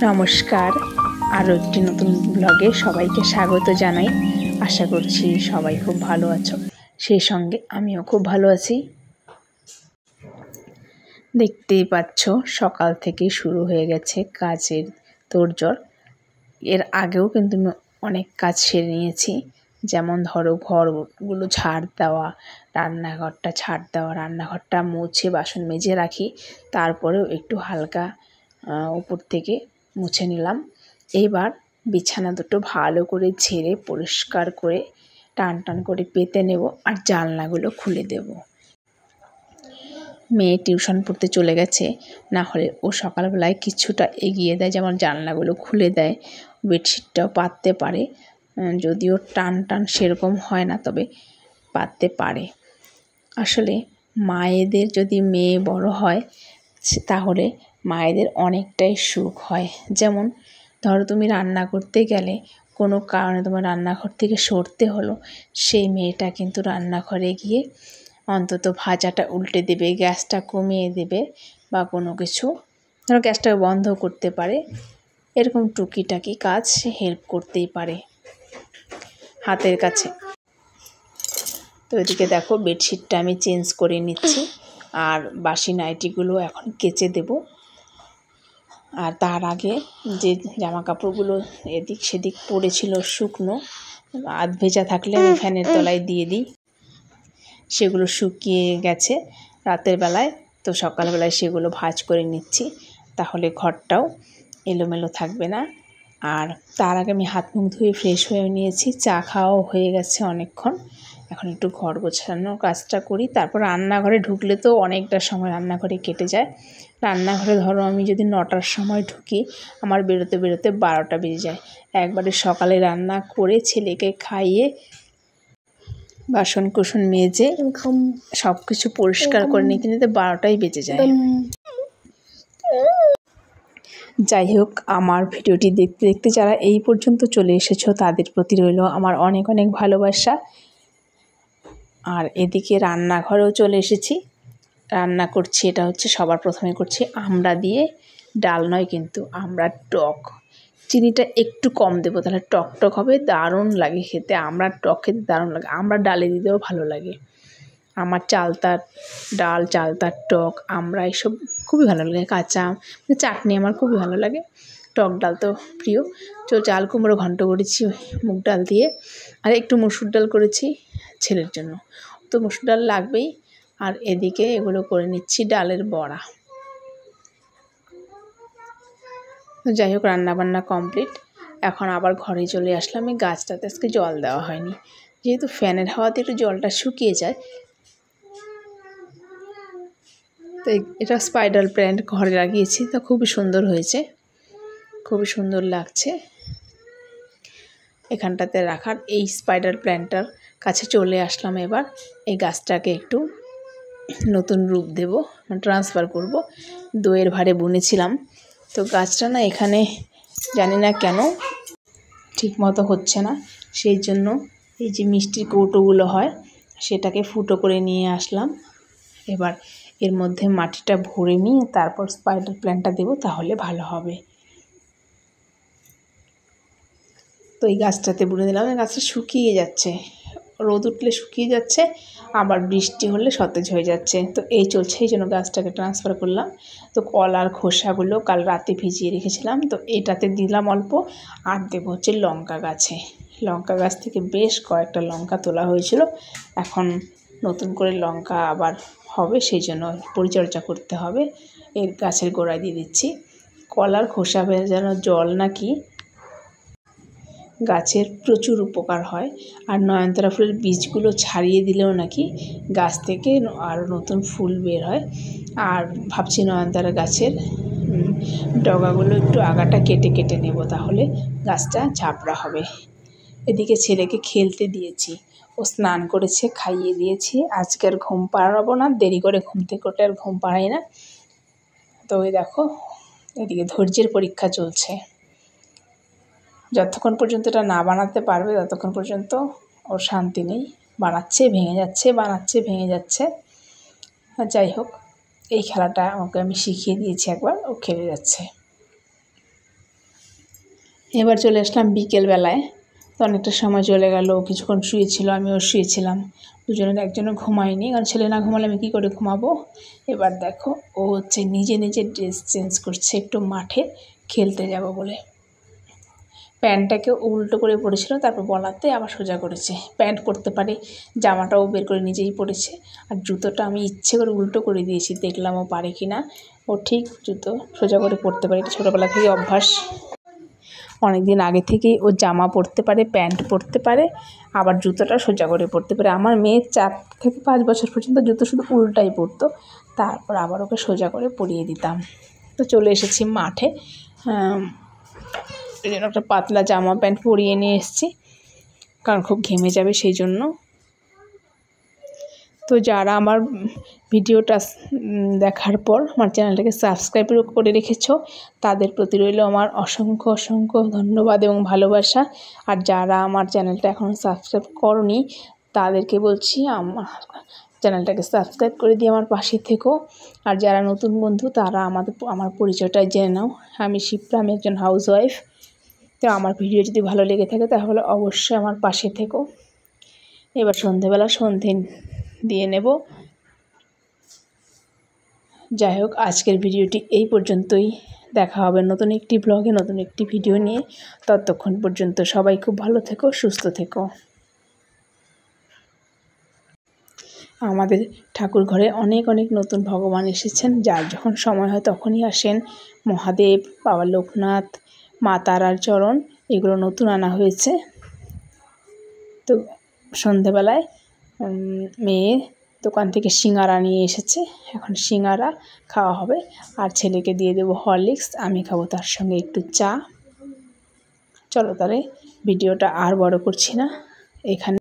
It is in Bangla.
নমস্কার, আরও একটি নতুন ব্লগে সবাইকে স্বাগত জানাই। আশা করছি সবাই খুব ভালো আছো, সেই সঙ্গে আমিও খুব ভালো আছি। দেখতেই পাচ্ছ সকাল থেকে শুরু হয়ে গেছে কাজের তোড়জোড়। এর আগেও কিন্তু আমি অনেক কাজ সেরে নিয়েছি, যেমন ধরো ঘরগুলো ঝাড় দেওয়া, রান্নাঘরটা ঝাড় দেওয়া, রান্নাঘরটা মুছে বাসন মেজে রাখি, তারপরেও একটু হালকা উপর থেকে মুছে নিলাম। এইবার বিছানা দুটো ভালো করে ঝেড়ে পরিষ্কার করে টান টান করে পেতে নেব আর জানলাগুলো খুলে দেব। মেয়ে টিউশন পড়তে চলে গেছে, না হলে ও সকালবেলায় কিছুটা এগিয়ে দেয়, যেমন জানলাগুলো খুলে দেয়, বেডশিটটাও পাততে পারে। যদিও টান টান সেরকম হয় না, তবে পাততে পারে। আসলে মায়েদের যদি মেয়ে বড় হয় তাহলে মায়েদের অনেকটাই সুখ হয়। যেমন ধরো তুমি রান্না করতে গেলে, কোনো কারণে তোমার রান্নাঘর থেকে সরতে হলো, সেই মেয়েটা কিন্তু রান্নাঘরে গিয়ে অন্তত ভাজাটা উল্টে দেবে, গ্যাসটা কমিয়ে দেবে, বা কোনো কিছু ধরো গ্যাসটা বন্ধ করতে পারে, এরকম টুকিটাকি কাজ হেল্প করতেই পারে হাতের কাছে। তো এদিকে দেখো বেডশিটটা আমি চেঞ্জ করে নিচ্ছি, আর বাসি নাইটিগুলো এখন কেচে দেব। আর তার আগে যে জামা কাপড়গুলো এদিক সেদিক পড়েছিল শুকনো, আধ ভেজা থাকলে আমি ফ্যানের তলায় দিয়ে দিই, সেগুলো শুকিয়ে গেছে রাতের বেলায়, তো সকালবেলায় সেগুলো ভাঁজ করে নিচ্ছি, তাহলে ঘরটাও এলোমেলো থাকবে না। আর তার আগে আমি হাত মুখ ধুয়ে ফ্রেশ হয়ে নিয়েছি, চা খাওয়াও হয়ে গেছে অনেকক্ষণ। এখন একটু ঘর গোছানোর কাজটা করি, তারপর রান্নাঘরে ঢুকলে তো অনেকটা সময় রান্নাঘরে কেটে যায়। রান্নাঘরে ধরো আমি যদি 9টার সময় ঢুকি, আমার বেরোতে বেরোতে 12টা বেজে যায়। একবারে সকালে রান্না করে ছেলেকে খাইয়ে বাসন কুসন মেজে সব কিছু পরিষ্কার করে নিতে নিতে 12টাই বেজে যায়। যাই হোক, আমার ভিডিওটি দেখতে দেখতে যারা এই পর্যন্ত চলে এসেছো তাদের প্রতি রইল আমার অনেক অনেক ভালোবাসা। আর এদিকে রান্নাঘরেও চলে এসেছি, রান্না করছি। এটা হচ্ছে সবার প্রথমে করছি আমড়া দিয়ে ডাল, নয় কিন্তু আমড়ার টক। চিনিটা একটু কম দেবো, তাহলে টক টক হবে, দারুণ লাগে খেতে। আমড়ার টক খেতে দারুণ লাগে, আমড়া ডালে দিতেও ভালো লাগে। আমার চালতার ডাল, চালতার টক, আমড়া এসব খুবই ভালো লাগে। কাঁচা চাটনি আমার খুবই ভালো লাগে, টক ডাল তো প্রিয়। চাল কুমড়ো ঘন্ট করেছি মুগ ডাল দিয়ে, আর একটু মসুর ডাল করেছি ছেলের জন্য, তো মসুর ডাল লাগবেই। আর এদিকে এগুলো করে নিচ্ছি ডালের বড়া। যাই হোক, রান্নাবান্না কমপ্লিট, এখন আবার ঘরে চলে আসলাম। এই গাছটাতে আজকে জল দেওয়া হয়নি, যেহেতু ফ্যানের হাওয়াতে একটু জলটা শুকিয়ে যায়। তো এটা স্পাইডার প্ল্যান্ট ঘরে লাগিয়েছি, তা খুবই সুন্দর হয়েছে, খুবই সুন্দর লাগছে এখানটাতে রাখার। এই স্পাইডার প্ল্যান্টটার কাছে চলে আসলাম। এবার এই গাছটাকে একটু নতুন রূপ দেব, ট্রান্সফার করব। দইয়ের ভারে বুনেছিলাম, তো গাছটা না এখানে জানি না কেন ঠিক মতো হচ্ছে না, সেই জন্য এই যে মিষ্টির কৌটোগুলো হয় সেটাকে ফুটো করে নিয়ে আসলাম। এবার এর মধ্যে মাটিটা ভরে নিয়ে তারপর স্পাইডার প্ল্যান্টটা দেবো, তাহলে ভালো হবে। তো এই গাছটাতে বুনে দিলাম। গাছটা শুকিয়ে যাচ্ছে, রোদ উঠলে শুকিয়ে যাচ্ছে, আবার বৃষ্টি হলে সতেজ হয়ে যাচ্ছে। তো এই চলছে, এই জন্য গাছটাকে ট্রান্সফার করলাম। তো কলার খোসাগুলো কাল রাতে ভিজিয়ে রেখেছিলাম, তো এটাতে দিলাম অল্প, আর দেবো হচ্ছে লঙ্কা গাছে। লঙ্কা গাছ থেকে বেশ কয়েকটা লঙ্কা তোলা হয়েছিল, এখন নতুন করে লঙ্কা আবার হবে, সেই জন্য পরিচর্যা করতে হবে। এর গাছের গোড়ায় দিয়ে দিচ্ছি। কলার খোসা ভেজানো জল নাকি গাছের প্রচুর উপকার হয়, আর নয়নতারা ফুলের বীজগুলো ছাড়িয়ে দিলেও নাকি গাছ থেকে আরও নতুন ফুল বের হয়। আর ভাবছি নয়নতারা গাছের ডগাগুলো একটু আগাটা কেটে কেটে নেব, তাহলে গাছটা ঝাপড়া হবে। এদিকে ছেলেকে খেলতে দিয়েছি, ও স্নান করেছে, খাইয়ে দিয়েছি। আজকে আর ঘুম পাড়াবো না, দেরি করে ঘুম থেকে ওঠে আর ঘুম পাড়াই না। তো ওই দেখো এদিকে ধৈর্যের পরীক্ষা চলছে, যতক্ষণ পর্যন্ত এটা না বানাতে পারবে ততক্ষণ পর্যন্ত ওর শান্তি নেই। বানাচ্ছে ভেঙে যাচ্ছে, বানাচ্ছে ভেঙে যাচ্ছে। আর যাই হোক, এই খেলাটা ওকে আমি শিখিয়ে দিয়েছি একবার, ও খেলে যাচ্ছে। এবার চলে আসলাম বিকেলবেলায়। তো অনেকটা সময় চলে গেল, কিছুক্ষণ শুয়েছিল, আমিও শুয়েছিলাম। দুজনের একজনও ঘুমায়নি, কারণ ছেলে না ঘুমালে আমি কী করে ঘুমাবো। এবার দেখো ও হচ্ছে নিজে নিজে ড্রেস চেঞ্জ করছে একটু মাঠে খেলতে যাব বলে। প্যান্টটাকে উল্টো করে পরেছিল, তারপর বলাতে আবার সোজা করেছে। প্যান্ট পরতে পারে, জামাটাও বের করে নিজেই পরেছে। আর জুতোটা আমি ইচ্ছে করে উল্টো করে দিয়েছি, দেখলাম ও পারে কি না। ও ঠিক জুতো সোজা করে পরতে পারে, এটা ছোটোবেলা থেকে অভ্যাস। অনেক দিন আগে থেকেই ও জামা পরতে পারে, প্যান্ট পরতে পারে, আবার জুতোটা সোজা করে পরতে পারে। আমার মেয়ে 4 থেকে 5 বছর পর্যন্ত জুতো শুধু উল্টাই পরতো, তারপর আবার ওকে সোজা করে পরিয়ে দিতাম। তো চলে এসেছি মাঠে, এই জন্য একটা পাতলা জামা প্যান্ট পরিয়ে নিয়ে এসেছি, কারণ খুব ঘেমে যাবে সেই জন্য। তো যারা আমার ভিডিওটা দেখার পর আমার চ্যানেলটাকে সাবস্ক্রাইব করে রেখেছো, তাদের প্রতি রইল আমার অসংখ্য অসংখ্য ধন্যবাদ এবং ভালোবাসা। আর যারা আমার চ্যানেলটা এখনও সাবস্ক্রাইব করোনি, তাদেরকে বলছি আমার চ্যানেলটাকে সাবস্ক্রাইব করে দিয়ে আমার পাশে থেকো। আর যারা নতুন বন্ধু, তারা আমার পরিচয়টা জেনে নাও। আমি শিপ্রা, আমি একজন হাউসওয়াইফ। তো আমার ভিডিও যদি ভালো লেগে থাকে তাহলে অবশ্যই আমার পাশে থেকো। এবার সন্ধেবেলা সন্ধে দিয়ে নেব। যাই হোক, আজকের ভিডিওটি এই পর্যন্তই। দেখা হবে নতুন একটি ব্লগে, নতুন একটি ভিডিও নিয়ে। ততক্ষণ পর্যন্ত সবাই খুব ভালো থেকো, সুস্থ থেকো। আমাদের ঠাকুর ঘরে অনেক অনেক নতুন ভগবান এসেছেন, যার যখন সময় হয় তখনই আসেন। মহাদেব, বাবা লোকনাথ, মা তারার চরণ, এগুলো নতুন আনা হয়েছে। তো সন্ধেবেলায় মেয়ে দোকান থেকে সিঙ্গারা নিয়ে এসেছে, এখন সিঙ্গারা খাওয়া হবে। আর ছেলেকে দিয়ে দেবো হরলিক্স, আমি খাবো তার সঙ্গে একটু চা। চলো তাহলে ভিডিওটা আর বড় করছি না, এখানে